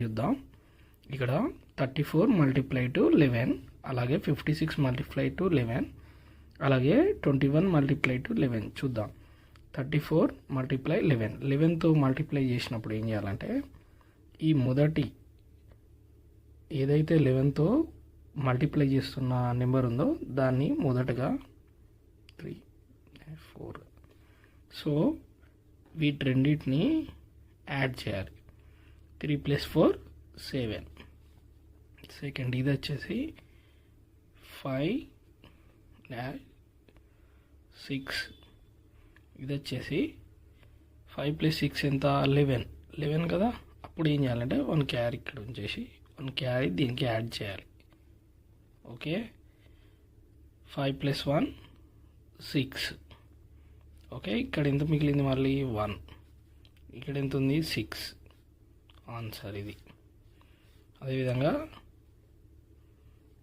చూద్దాం. ఇక్కడ 34 multiply to 11, అలాగే 56 మల్టిప్లై టు 11, అలాగే 21 మల్టిప్లై టు 11 చూద్దాం. 34 మల్టిప్లై 11తో మల్టిప్లై చేసినప్పుడు ఏం చేయాలంటే ఈ మొదటి ఏదైతే 11తో మల్టిప్లై చేస్తున్న నెంబర్ ఉందో దాన్ని మొదటగా 3 4 సో వీటి రెండింటిని యాడ్ చేయాలి. 3 + 4 7. సెకండ్ ఇది వచ్చేసి 5 6. ఇది వచ్చేసి 5 + 6 ఎంత 11 కదా. అప్పుడు ఏం చేయాలంటే 1 క్యారీ ఇక్కడ ఉంచేసి 1 క్యారీ దీనికి యాడ్ చేయాలి. ఓకే, 5 + 1 6. ఓకే, ఇక్కడ ఎంత మిగిలింది మళ్ళీ 1. ఇక్కడ ఎంత ఉంది 6. ఆన్సర్ ఇది. అదేవిధంగా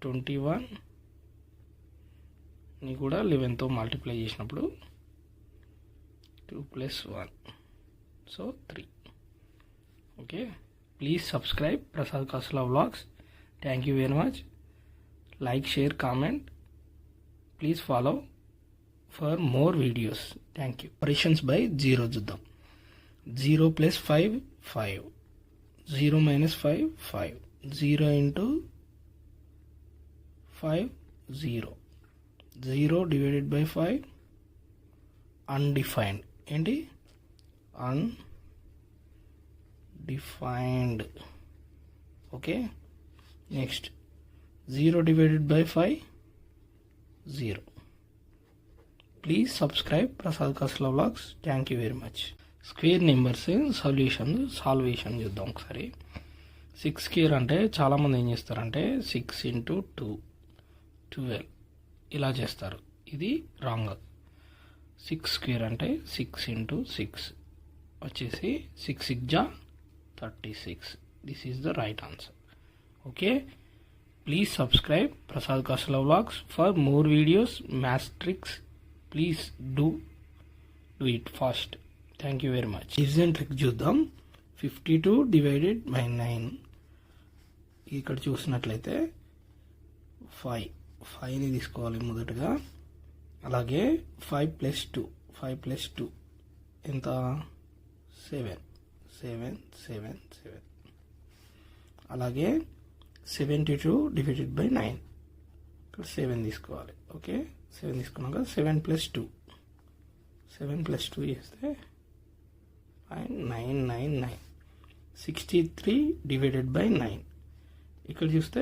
21ని కూడా 11తో మల్టిప్లై చేసినప్పుడు 2 + 1 so 3. Okay, please subscribe Prasad Kasula vlogs. Thank you very much. Like, share, comment. Please follow for more videos. Thank you. Operations by 0 చూద్దాం. 0 + 5 5, 0 - 5 5, 0 × 5 0, 0 / 5 అన్డిఫైన్డ్. ఏంటి undefined. Okay, next 0 / 5 0. Please subscribe Prasad Kasula vlogs. Thank you very much. Square numbers solution చూద్దాం ఒకసారి. 6 square అంటే చాలామంది ఏం చేస్తారంటే 6 × 2 12 ఇలా చేస్తారు. ఇది రాంగ్. 6 స్క్వేర్ అంటే 6 × 6 వచ్చేసి 6 × 6 = 36. This is the right answer. Okay, please subscribe Prasad Kasula vlogs for more videos. Maths tricks please do it fast. Thank you very much. Division trick చూద్దాం. 52 / 9. ఇక్కడ చూసినట్లయితే 5ని తీసుకోవాలి మొదటగా. అలాగే 5 + 2 ఎంత 7 7 7 7. అలాగే 72 / 9 ఇక్కడ 7 తీసుకోవాలి. ఓకే, 7 తీసుకున్నాక 7 + 2 చేస్తే 9 9 9. 63 / 9 ఇక్కడ చూస్తే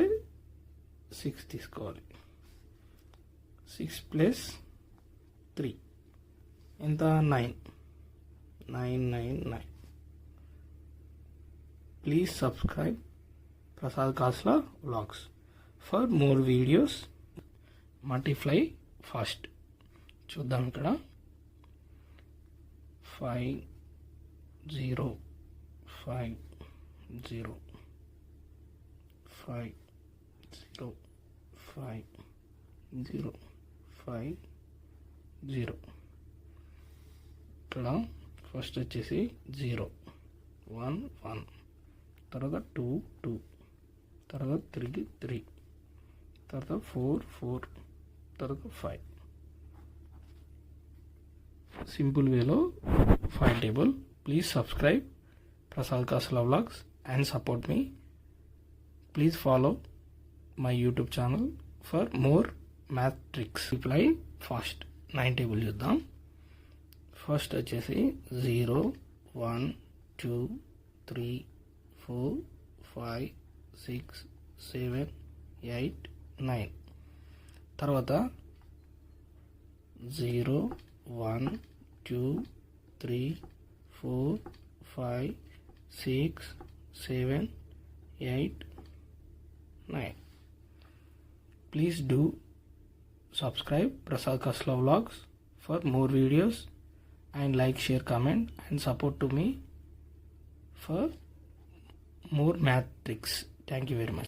6 తీసుకోవాలి. 6 + 3 ఎంత 9 9 9 9. Please subscribe Prasad Kasula vlogs for more videos. Multiply fast చూద్దాం. ఇక్కడ 5 0 5 0 5 0 5 0 5 0. ఇక్కడ ఫస్ట్ వచ్చేసి 0 1 1, తర్వాత 2 2, తర్వాత 3 3, తర్వాత 4 4, తర్వాత 5. సింపుల్ వేలో 5 table. Please subscribe Prasad Kasula vlogs and support me. Please follow my YouTube channel for more math tricks. Reply fast. 9 table చూద్దాం. ఫస్ట్ వచ్చేసి 0 1 2 3 4 5 6 7 8 9. తర్వాత 0 1 2 3 4 5 6 7 8 9. Please do subscribe Prasad Kasla Vlogs for more videos, and like, share, comment and support to me for more math tricks. Thank you very much.